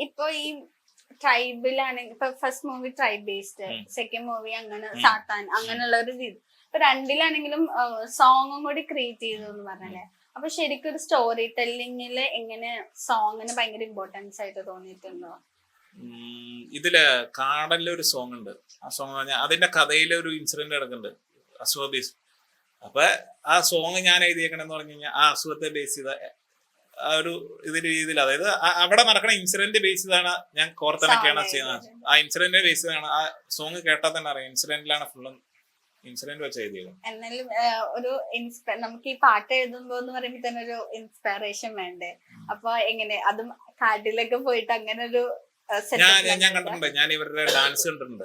ഇപ്പൊ ഈ ട്രൈബിലാണെങ്കിൽ ഇപ്പൊ first movie tribe based, second movie അങ്ങനെ സാത്താൻ അങ്ങനെയുള്ള ഒരു രീതി. ഇപ്പൊ രണ്ടിലാണെങ്കിലും സോങ്ങും കൂടി ക്രിയേറ്റ് ചെയ്തു എന്ന് പറഞ്ഞല്ലേ. അപ്പൊ ശരിക്കും ഒരു സ്റ്റോറി ടെല്ലിങ്ങില് എങ്ങനെ സോങ്ങിന് ഭയങ്കര ഇമ്പോർട്ടൻസ് ആയിട്ട് തോന്നിയിട്ടുണ്ടോ? ഇതില് കാടലിലെ ഒരു സോങ് ഉണ്ട്. ആ സോങ് പറഞ്ഞാൽ അതിന്റെ കഥയിലെ ഒരു ഇൻസിഡന്റ് കിടക്കുന്നുണ്ട്, അസുഖ ബേസ്. അപ്പൊ ആ സോങ് ഞാൻ എഴുതിയേക്കണെന്ന് പറഞ്ഞു കഴിഞ്ഞാൽ ആ അസുഖത്തെ ബേസ് ചെയ്ത ആ ഒരു ഇതിന്റെ രീതിയിൽ, അതായത് അവിടെ നടക്കുന്ന ഇൻസിഡന്റ് ബേസ് ചെയ്താണ് ഞാൻ കോർത്തിണക്കെയാണ് ചെയ്യുന്നത്. ആ ഇൻസിഡന്റ് ബേസ് ചെയ്താണ്. ആ സോങ് കേട്ടാൽ തന്നെ അറിയാം ഇൻസിഡന്റിലാണ് ഫുള്ളും ഇൻസിഡന്റ് വെച്ച് എഴുതിയത്. എന്നാലും ഒരു നമുക്ക് ഈ പാട്ട് എഴുതുമ്പോ എന്ന് പറയുമ്പോ തന്നെ ഒരു ഇൻസ്പിറേഷൻ വേണ്ടേ? അപ്പൊ എങ്ങനെ അതും കാട്ടിലൊക്കെ പോയിട്ട് അങ്ങനെ ഒരു ഞാൻ കണ്ടിട്ടുണ്ട്. ഞാൻ ഇവരുടെ ഡാൻസ് കണ്ടിട്ടുണ്ട്.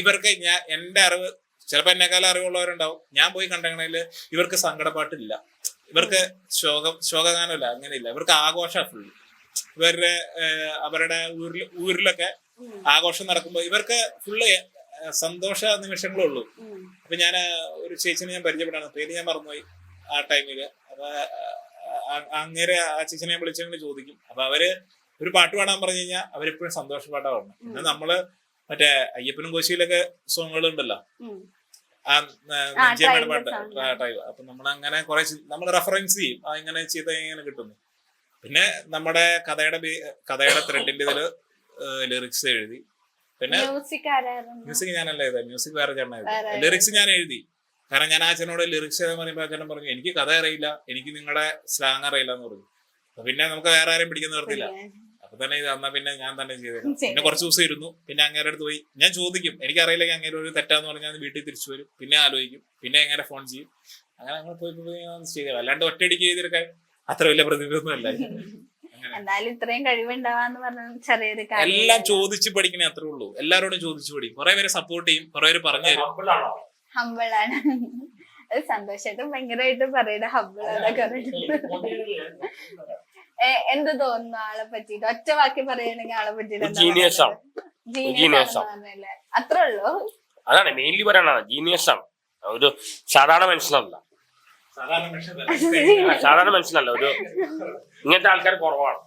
ഇവർക്ക് എന്റെ അറിവ്, ചിലപ്പോ എന്നെക്കാളും അറിവുള്ളവരുണ്ടാവും. ഞാൻ പോയി കണ്ടെങ്കില് ഇവർക്ക് സങ്കടപ്പാട്ടില്ല, ഇവർക്ക് ശോകഗാനമില്ല, അങ്ങനെയില്ല. ഇവർക്ക് ആഘോഷ ഫുള്ള്. ഇവരുടെ അവരുടെ ഊരിലൊക്കെ ആഘോഷം നടക്കുമ്പോ ഇവർക്ക് ഫുള്ള് സന്തോഷ നിമിഷങ്ങളേ ഉള്ളൂ. അപ്പൊ ഞാൻ ഒരു ചേച്ചിനെ ഞാൻ പരിചയപ്പെടാണ്, പേര് ഞാൻ മറന്നുപോയി ആ ടൈമില്. അപ്പൊ അങ്ങനെ ആ ചേച്ചിനെ ഞാൻ വിളിച്ചെങ്കിൽ ചോദിക്കും. അപ്പൊ അവര് ഒരു പാട്ട് പാടാൻ പറഞ്ഞു കഴിഞ്ഞാൽ അവരെപ്പോഴും സന്തോഷ പാട്ടാ പാടണം. പിന്നെ നമ്മള് മറ്റേ അയ്യപ്പനും കോശിയിലൊക്കെ സോങ്ങുകൾ ഉണ്ടല്ലോ, ആ നഞ്ചിയമ്മയുടെ പാട്ട്. അപ്പൊ നമ്മളങ്ങനെ കുറെ നമ്മൾ റെഫറൻസ് ചെയ്യും, ഇങ്ങനെ ചെയ്ത ഇങ്ങനെ കിട്ടുന്നു. പിന്നെ നമ്മുടെ കഥയുടെ ത്രെഡിന്റെ ഇതില് ലിറിക്സ് എഴുതി. പിന്നെ മ്യൂസിക് ഞാനല്ല എഴുതാ, മ്യൂസിക് വേറെ ചേട്ടൻ എഴുതി. ലിറിക്സ് ഞാൻ എഴുതി. കാരണം ഞാൻ ആ ചേട്ടനോട് ലിറിക്സ് എഴുതാൻ പറയുമ്പോൾ ചേട്ടൻ പറഞ്ഞു എനിക്ക് കഥ അറിയില്ല, എനിക്ക് നിങ്ങളുടെ സ്ലാങ് അറിയില്ല എന്ന് പറഞ്ഞു. അപ്പൊ പിന്നെ നമുക്ക് വേറെ ആരെയും പിടിക്കുന്ന നിർത്തില്ല. അപ്പൊ തന്നെ ഇത് എന്നാ പിന്നെ ഞാൻ തന്നെ ചെയ്തിരുന്നു. പിന്നെ കുറച്ച് ദിവസം ഇരുന്നു. പിന്നെ അങ്ങേരുടെ അടുത്ത് പോയി ഞാൻ ചോദിക്കും, എനിക്കറിയില്ലെങ്കിൽ അങ്ങേര് ഒരു തെറ്റാന്ന് പറഞ്ഞാൽ വീട്ടിൽ തിരിച്ചു വരും. പിന്നെ ആലോചിക്കും, പിന്നെ എങ്ങനെ ഫോൺ ചെയ്യും. അങ്ങനെ ഞങ്ങൾ പോയി ചെയ്തു. അല്ലാണ്ട് ഒറ്റയടിക്ക് ചെയ്തെടുക്കാൻ അത്ര വലിയ പ്രതിഭയൊന്നും അല്ല. എന്തായാലും ഇത്രയും കഴിവുണ്ടാവാന്ന് പറഞ്ഞ ചെറിയൊരു കാര്യം. എല്ലാം ചോദിച്ചു പഠിക്കണേ, അത്രേ ഉള്ളൂ. എല്ലാരോടും ചോദിച്ചു പഠിക്കും. കുറെ പേര് സപ്പോർട്ട് ചെയ്യും, കുറെ പേര് പറഞ്ഞു തരും. ഹമ്പിളാണ്. അത് സന്തോഷമായിട്ടും ഭയങ്കരമായിട്ട് പറയണ ഹമ്പിളാന്നൊക്കെ പറഞ്ഞിട്ട്. എന്ത് തോന്നുന്നു ആളെ പറ്റിട്ട്? ഒറ്റ വാക്കി പറയുകയാണെങ്കിൽ ആളെ പറ്റിട്ട് അത്രേ ഉള്ളൂ. അതാണ് മെയിൻലി പറയണത്. ജീനിയസ് ആണ്, ഒരു സാധാരണ മനുഷ്യനല്ല. സാധാരണ മനുഷ്യനല്ല, ഒരു ഇങ്ങനത്തെ ആൾക്കാർ കുറവാണ്.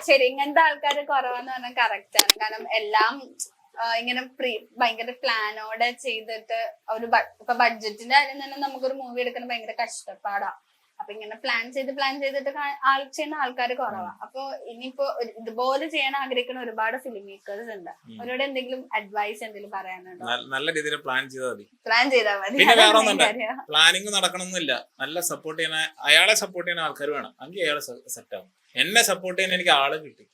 ശരി, ഇങ്ങനത്തെ ആൾക്കാർ കുറവാന്ന് പറഞ്ഞാൽ കറക്റ്റ് ആണ്. കാരണം എല്ലാം ഇങ്ങനെ ഭയങ്കര പ്ലാനോടെ ചെയ്തിട്ട് ഒരു ഇപ്പൊ ബഡ്ജറ്റിന്റെ കാര്യം തന്നെ നമുക്കൊരു മൂവി എടുക്കുന്ന ഭയങ്കര കഷ്ടപ്പാടാ. അപ്പൊ ഇങ്ങനെ പ്ലാൻ ചെയ്തിട്ട് ചെയ്യുന്ന ആൾക്കാർ കുറവാ. അപ്പൊ ഇനിയിപ്പോ ഇതുപോലെ ചെയ്യാൻ ആഗ്രഹിക്കുന്ന ഒരുപാട് ഫിലിം മേക്കേഴ്സ് ഉണ്ട്. അവരോട് എന്തെങ്കിലും അഡ്വൈസ് എന്തെങ്കിലും പറയാനുണ്ടോ? നല്ല രീതിയിൽ പ്ലാൻ ചെയ്താൽ മതി. പിന്നെ പ്ലാനിങ് നടക്കണമെന്നില്ല. നല്ല സപ്പോർട്ട് ചെയ്യാൻ, അയാളെ സപ്പോർട്ട് ചെയ്യാൻ ആൾക്കാർ വേണം. എങ്കിൽ അയാളെ സെറ്റ് ആവും. എന്നെ സപ്പോർട്ട് ചെയ്യാൻ എനിക്ക് ആള് കിട്ടി.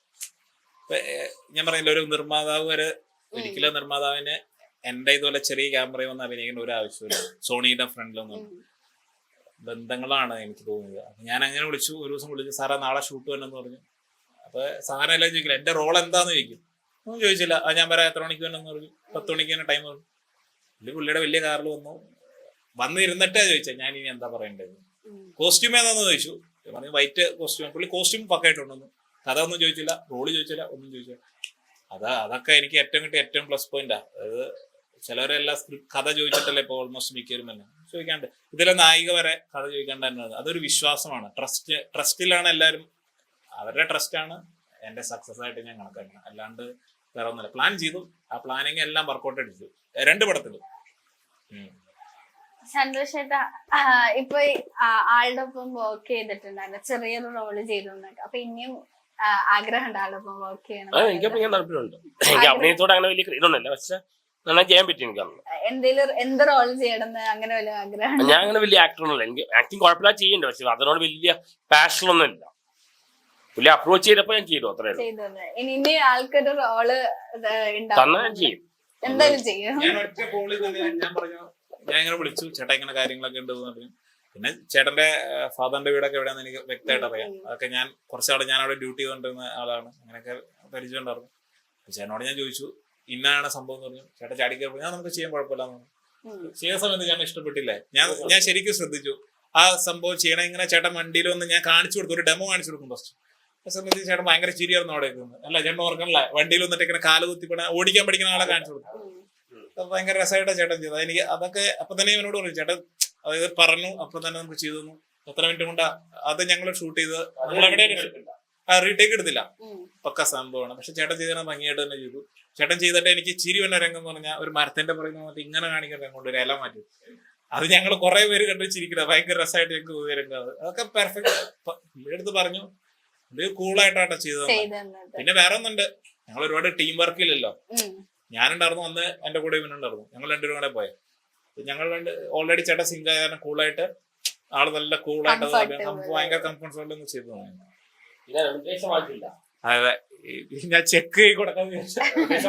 ഞാൻ പറഞ്ഞില്ല, ഒരു നിർമ്മാതാവ് വരെ ഒരിക്കലും നിർമ്മാതാവിന് എന്റെ ഇതുപോലെ ചെറിയ ക്യാമറയിൽ വന്ന് അഭിനയിക്കേണ്ട ഒരു ആവശ്യമില്ല. സോണിയുടെ ഫ്രണ്ടിലൊന്നും ബന്ധങ്ങളാണ് എനിക്ക് തോന്നിയത്. അപ്പൊ ഞാൻ അങ്ങനെ വിളിച്ചു, ഒരു ദിവസം വിളിച്ചു, സാറേ നാളെ ഷൂട്ട് വന്നെന്ന് പറഞ്ഞു. അപ്പൊ സാധനം എല്ലാം ചോദിക്കില്ല, എന്റെ റോൾ എന്താന്ന് ചോദിക്കും. ഒന്നും ചോദിച്ചില്ല. ഞാൻ പറയാം എത്ര മണിക്ക് വന്നെന്ന് പറഞ്ഞു. 10 മണിക്ക് തന്നെ ടൈം പറഞ്ഞു. പുള്ളിയുടെ വലിയ കാറിൽ വന്നിരുന്നിട്ടേ ചോദിച്ചാ ഞാൻ ഇനി എന്താ പറയേണ്ടത്, കോസ്റ്റ്യൂം ഏതാന്ന് ചോദിച്ചു. പറഞ്ഞു വൈറ്റ് കോസ്റ്റ്യൂം. പുള്ളി കോസ്റ്റ്യൂം പക്കായിട്ടുണ്ടെന്ന്. കഥ ഒന്നും ചോദിച്ചില്ല, റോള് ചോദിച്ചില്ല, ഒന്നും ചോദിച്ചില്ല. അതൊക്കെ എനിക്ക് ഏറ്റവും പ്ലസ് പോയിന്റാ. അതായത് ചിലവരെല്ലാം കഥ ചോദിച്ചിട്ടല്ലേ ഇപ്പൊ ഓൾമോസ്റ്റ് മിക്കവരും തന്നെ ചോദിക്കാണ്ട്. ഇതിലെ നായിക വരെ കഥ ചോദിക്കാണ്ട് തന്നെ. അതൊരു വിശ്വാസമാണ്, ട്രസ്റ്റിലാണ് എല്ലാവരും. അവരുടെ ട്രസ്റ്റാണ് എന്റെ സക്സസ് ആയിട്ട് ഞാൻ കണക്കാക്കണം. അല്ലാണ്ട് വേറെ ഒന്നുമില്ല. പ്ലാൻ ചെയ്തു, ആ പ്ലാനിങ് എല്ലാം വർക്കൗട്ട് അടിച്ചു 2 പടത്തിലും. സന്തോഷേട്ടാ, ഇപ്പൊ ആളുടെ ഒപ്പം വർക്ക് ചെയ്തിട്ടുണ്ടായിരുന്നു, ചെറിയൊരു റോള് ചെയ്തിട്ടുണ്ടായിരുന്നു. അപ്പൊ ഇനിയും ആഗ്രഹം ഉണ്ട് ആളുടെ ഒപ്പം വർക്ക് ചെയ്യണം? എനിക്ക് താല്പര്യമുണ്ട്. എനിക്ക് അഭിനയത്തോട് അങ്ങനെ വലിയ ഇതൊന്നുമില്ല, പക്ഷെ ചെയ്യാൻ പറ്റി. എന്തെങ്കിലും എന്ത് റോൾ ചെയ്യണം അങ്ങനെ വലിയ ആഗ്രഹം? ഞാൻ അങ്ങനെ വലിയ ആക്ടറൊന്നുമില്ല. എനിക്ക് ആക്ടിങ് കുഴപ്പമില്ല, ചെയ്യണ്ട. പക്ഷെ അതിനോട് വലിയ പാഷനൊന്നും ഇല്ല. പുള്ളി അപ്രോച്ച് ചെയ്തപ്പോ ഞാൻ ചെയ്തു, അത്രേ ഉള്ളൂ. ഇനി ആൾക്കൊരു റോള് ചെയ്യും, എന്തായാലും ചെയ്യും. ഞാൻ ഇങ്ങനെ വിളിച്ചു, ചേട്ടാ ഇങ്ങനെ കാര്യങ്ങളൊക്കെ ഉണ്ട് പറഞ്ഞു. പിന്നെ ചേട്ടന്റെ ഫാദറിന്റെ വീടൊക്കെ എവിടെയാന്ന് എനിക്ക് വ്യക്തമായിട്ട് അറിയാം. അതൊക്കെ ഞാൻ കുറച്ചാൾ ഞാൻ അവിടെ ഡ്യൂട്ടി ചെയ്തുകൊണ്ടിരുന്ന ആളാണ്. അങ്ങനെയൊക്കെ പരിചയം ഉണ്ടായിരുന്നു. ചേട്ടനോട് ഞാൻ ചോദിച്ചു ഇന്നാണ് സംഭവം എന്ന് പറഞ്ഞു. ചേട്ടൻ ചാടിക്കയറി ഞാൻ നമുക്ക് ചെയ്യാൻ കുഴപ്പമില്ലാന്ന് പറഞ്ഞു. ചെയ്യുന്ന സമയത്ത് ഞാൻ ഇഷ്ടപ്പെട്ടില്ലേ. ഞാൻ ശരിക്കും ശ്രദ്ധിച്ചു ആ സംഭവം ചെയ്യണം. ഇങ്ങനെ ചേട്ടൻ വണ്ടിയിൽ വന്ന് ഞാൻ കാണിച്ചു കൊടുത്തു, ഒരു ഡെമോ കാണിച്ചു കൊടുക്കും. ഫസ്റ്റ് ആ സമയത്ത് ചേട്ടൻ ഭയങ്കര ചിരിയായിരുന്നു അവിടെ നിൽക്കുന്നത്. അല്ല ചേട്ടൻ ഓർക്കണല്ലേ, വണ്ടിയിൽ വന്നിട്ട് ഇങ്ങനെ കാല് കുത്തിപ്പെടാൻ ഓടിക്കാൻ പഠിക്കുന്ന ആളെ കാണിച്ചു കൊടുത്തു. ഭയങ്കര രസമായിട്ടാണ് ചേട്ടൻ ചെയ്തത്. എനിക്ക് അതൊക്കെ അപ്പൊ തന്നെ ഇവനോട് പറഞ്ഞു. ചേട്ടൻ അതായത് പറഞ്ഞു, അപ്പൊ തന്നെ നമുക്ക് ചെയ്തു തന്നു. എത്ര മിനിറ്റ് കൊണ്ടാ അത് ഞങ്ങൾ ഷൂട്ട് ചെയ്ത്. നമ്മൾ എവിടെയും റീടേക്ക് എടുത്തില്ല, ഉം. പക്ക സംഭവമാണ്. പക്ഷെ ചേട്ടൻ ചെയ്തത് ഭംഗിയായിട്ട് തന്നെ ചെയ്തു. ചേട്ടൻ ചെയ്തിട്ട് എനിക്ക് ചിരി വന്ന രംഗം എന്ന് പറഞ്ഞാൽ ഒരു മരത്തിന്റെ പുറകെ വന്നിട്ട് ഇങ്ങനെ കാണിക്കുന്ന രംഗം കൊണ്ട് ഒരു ഇല മാറ്റി. അത് ഞങ്ങൾ കുറെ പേര് കണ്ടു ചിരിക്കുന്നത് ഭയങ്കര രസമായിട്ട് ഞങ്ങൾക്ക് തോന്നിയ രംഗം. അതൊക്കെ പെർഫെക്റ്റ് എടുത്ത് പറഞ്ഞു. ഇത് കൂളായിട്ടാട്ടോ ചെയ്തത്. പിന്നെ വേറെ ഒന്നുണ്ട്, ഞങ്ങൾ ഒരുപാട് ടീം വർക്ക് ഇല്ലല്ലോ. ഞാനുണ്ടായിരുന്നു അന്ന്, എന്റെ കൂടെ ഇവനുണ്ടായിരുന്നു. ഞങ്ങൾ രണ്ടുപേരും കൂടെ പോയത്. ഞങ്ങൾ ഓൾറെഡി ചേട്ടൻ സിംഗ് ആയ കാരണം കൂളായിട്ട്, ആള് നല്ല കൂളായിട്ട് ഭയങ്കര കംഫർട്ടബിൾ ഒന്ന് ചെയ്തു. അതെ, ഞാൻ ചെക്ക് കൊടുക്കാൻ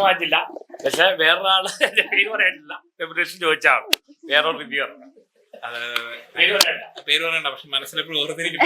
മാറ്റില്ല. പക്ഷെ വേറൊരാള് പേര് പറയാനില്ല, റെമുനറേഷൻ ചോദിച്ചാണ് വേറൊരു റിവ്യൂ. പേര് പറയണ്ട, പക്ഷെ മനസ്സിലെപ്പോഴും ഓർത്തിരിക്കും.